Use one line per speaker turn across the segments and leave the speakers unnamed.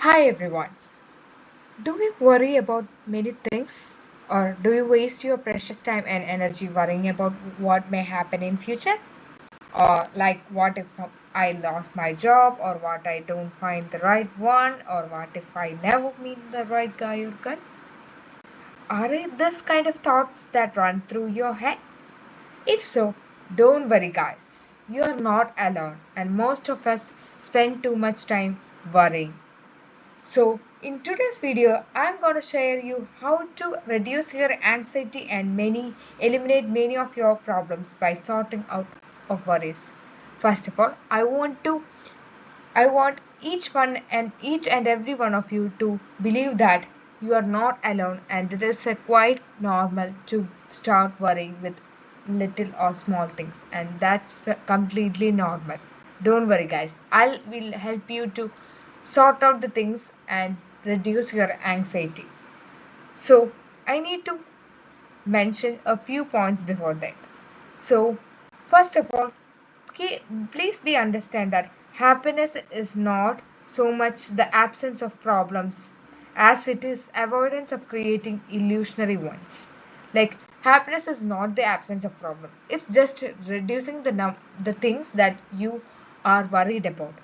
Hi everyone. Do you worry about many things or do you waste your precious time and energy worrying about what may happen in future? Or like what if I lost my job or what I don't find the right one or what if I never meet the right guy or girl? Are it this kind of thoughts that run through your head? If so, don't worry guys. You are not alone and most of us spend too much time worrying. So in today's video, I'm going to share you how to reduce your anxiety and eliminate many of your problems by sorting out of worries. First of all, I want each and every one of you to believe that you are not alone and it is a quite normal to start worrying with little or small things and that's completely normal. Don't worry guys. I will help you to sort out the things and reduce your anxiety. So, I need to mention a few points before that. So, first of all, please be understand that happiness is not so much the absence of problems as it is avoidance of creating illusionary ones. Like happiness is not the absence of problem. It's just reducing the things that you are worried about.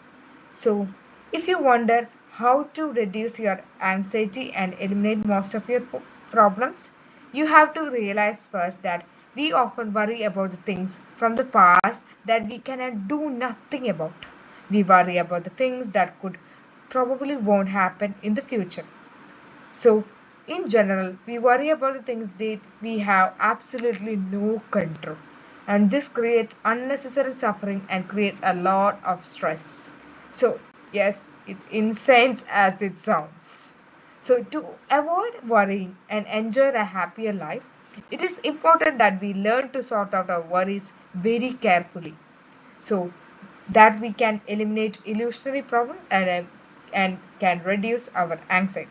So, if you wonder how to reduce your anxiety and eliminate most of your problems, you have to realize first that we often worry about the things from the past that we cannot do nothing about. We worry about the things that could probably won't happen in the future. So, in general, we worry about the things that we have absolutely no control. And this creates unnecessary suffering and creates a lot of stress. So, yes, it insane as it sounds. So, to avoid worrying and enjoy a happier life, it is important that we learn to sort out our worries very carefully so that we can eliminate illusionary problems and can reduce our anxiety.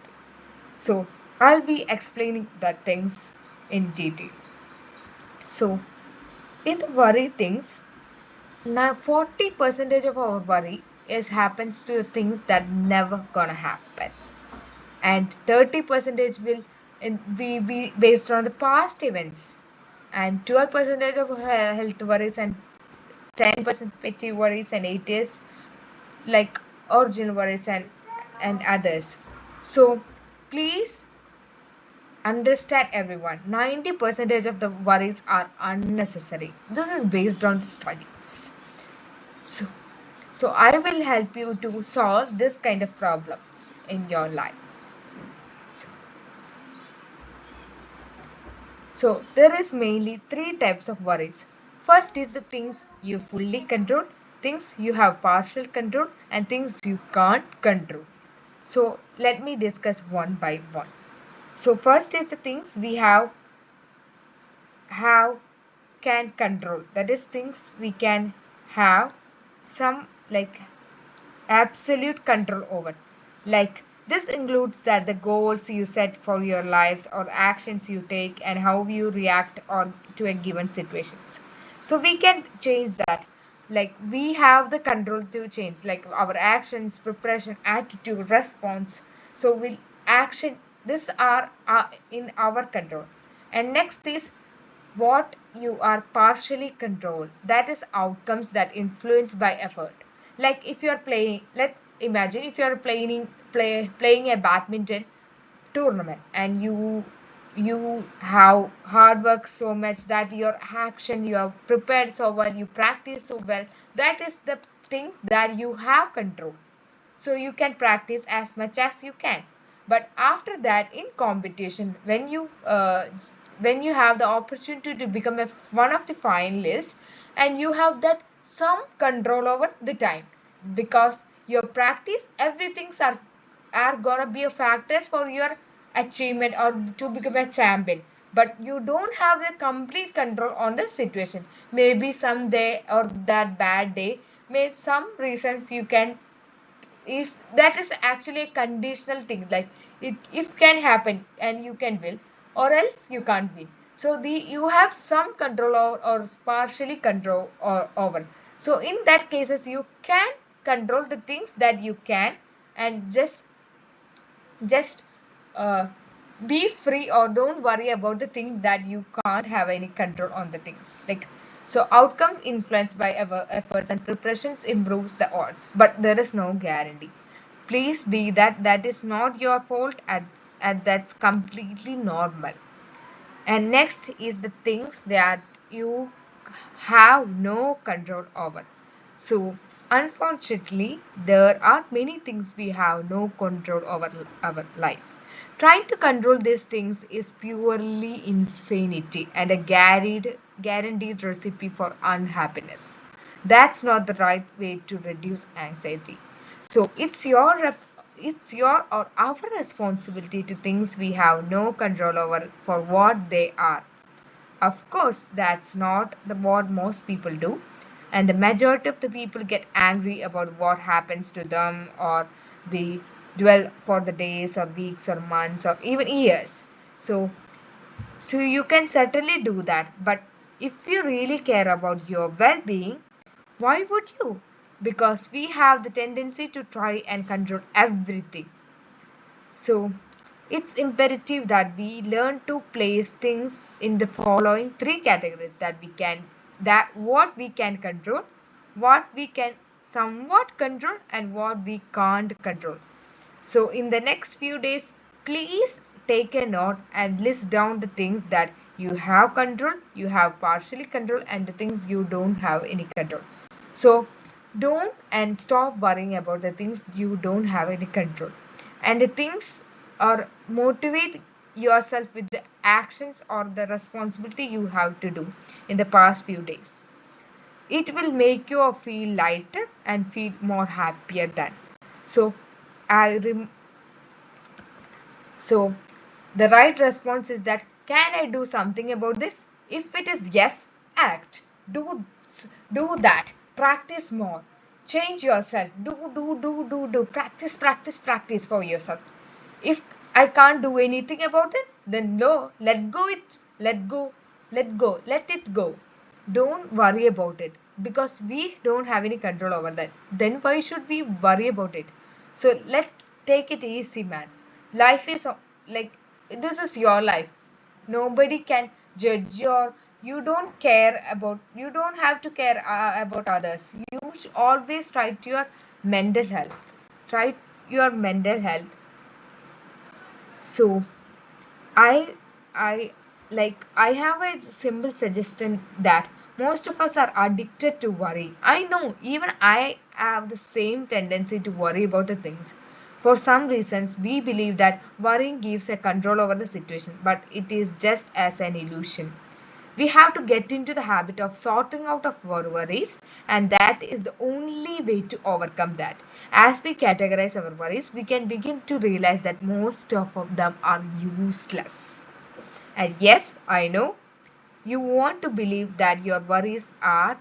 So I'll be explaining the things in detail. So in the worry things, now 40 percentage of our worry is happens to the things that never gonna happen. And 30 percentage will be based on the past events. And 12 percentage of health worries and 10% petty worries and 8 is like original worries and others. So please understand everyone 90% of the worries are unnecessary. This is based on studies. So so I will help you to solve this kind of problems in your life. So there is mainly three types of worries. First is the things you fully control, things you have partial control, and things you can't control. So let me discuss one by one. So first is the things we have can control, that is things we can have some like absolute control over. Like this includes that the goals you set for your lives or actions you take and how you react on to a given situations. So we can change that, like we have the control to change like our actions, preparation, attitude, response. So we'll action this are in our control. And next is what you are partially controlled, that is outcomes that influenced by effort. Like if you are playing, let's imagine if you are playing a badminton tournament and you have hard work so much that your action you have prepared so well, you practice so well, that is the things that you have control. So you can practice as much as you can. But after that in competition, when you have the opportunity to become one of the finalists, and you have that some control over the time, because your practice everything's are gonna be a factors for your achievement or to become a champion. But you don't have the complete control on the situation. Maybe someday or that bad day, may some reasons you can, if that is actually a conditional thing, like it if can happen and you can will, or else you can't win. So the you have some control or partially control over. So in that cases you can control the things that you can, and just Just uh, be free, or don't worry about the thing that you can't have any control on the things. Like, so outcome influenced by our efforts and preparations improves the odds, but there is no guarantee. Please be that is not your fault, and that's completely normal. And next is the things that you have no control over. So, unfortunately, there are many things we have no control over our life. Trying to control these things is purely insanity and a guaranteed recipe for unhappiness. That's not the right way to reduce anxiety. So it's your or our responsibility to things we have no control over for what they are. Of course, that's not what most people do. And the majority of the people get angry about what happens to them, or they dwell for the days or weeks or months or even years. So, so you can certainly do that. But if you really care about your well being, why would you? Because we have the tendency to try and control everything. So, it's imperative that we learn to place things in the following three categories: that what we can control, what we can somewhat control, and what we can't control. So, in the next few days, please take a note and list down the things that you have control, you have partially control, and the things you don't have any control. So, don't and stop worrying about the things you don't have any control. And the things, or motivate yourself with the actions or the responsibility you have to do in the past few days. It will make you feel lighter and feel more happier then. So, I rem- so, the right response is that, can I do something about this? If it is yes, act. Do do that. Practice more. Change yourself. Do. Practice for yourself. If I can't do anything about it, then no, let go it. Let it go. Don't worry about it, because we don't have any control over that. Then why should we worry about it? So let take it easy, man. Life is like, this is your life. Nobody can judge your, you don't have to care about others. You should always try to your mental health. Try your mental health. So I I I have a simple suggestion that most of us are addicted to worry. I know, even I have the same tendency to worry about the things. For some reasons, we believe that worrying gives a control over the situation, but it is just as an illusion. We have to get into the habit of sorting out of our worries, and that is the only way to overcome that. As we categorize our worries, we can begin to realize that most of them are useless. And yes, I know you want to believe that your worries are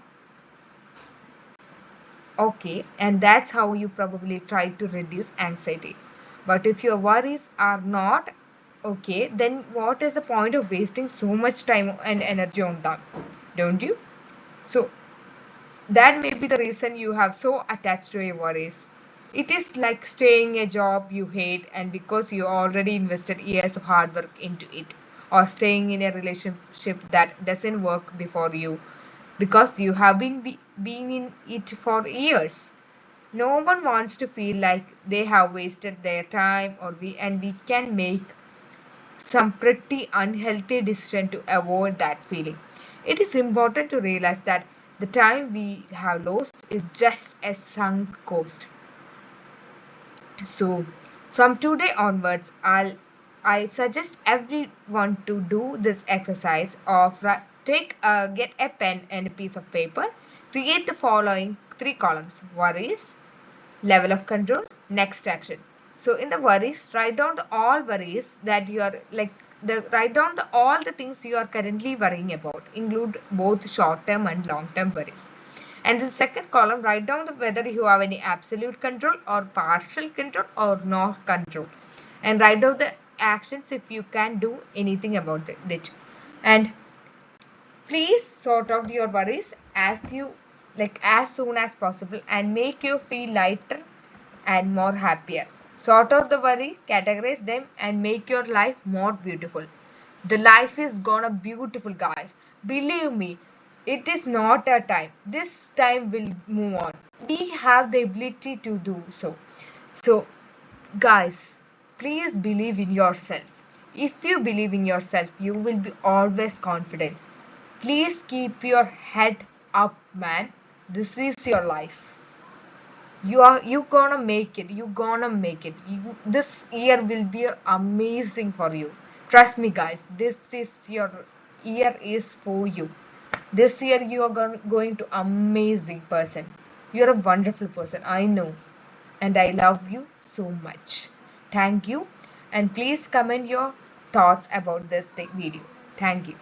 okay, and that's how you probably try to reduce anxiety. But if your worries are not okay, then what is the point of wasting so much time and energy on them? Don't you? So that may be the reason you have so attached to your worries. It is like staying a job you hate and because you already invested years of hard work into it, or staying in a relationship that doesn't work before you because you have been in it for years. No one wants to feel like they have wasted their time, we can make some pretty unhealthy decision to avoid that feeling. It is important to realize that the time we have lost is just a sunk cost. So, from today onwards, I suggest everyone to do this exercise of get a pen and a piece of paper. Create the following three columns: worries, level of control, next action. So in the worries, write down all worries that you are write down all the things you are currently worrying about, include both short term and long term worries. And the second column, write down whether you have any absolute control or partial control or no control, and write down the actions if you can do anything about it. And please sort out your worries as soon as possible and make you feel lighter and more happier. Sort out the worry, categorize them, and make your life more beautiful. The life is gonna beautiful, guys. Believe me, it is not a time. This time will move on. We have the ability to do so. So, guys, please believe in yourself. If you believe in yourself, you will be always confident. Please keep your head up, man. This is your life. You gonna make it. You gonna make it. This year will be amazing for you. Trust me, guys. This is your year is for you. This year you are going to amazing person. You're a wonderful person. I know, and I love you so much. Thank you, and please comment your thoughts about this video. Thank you.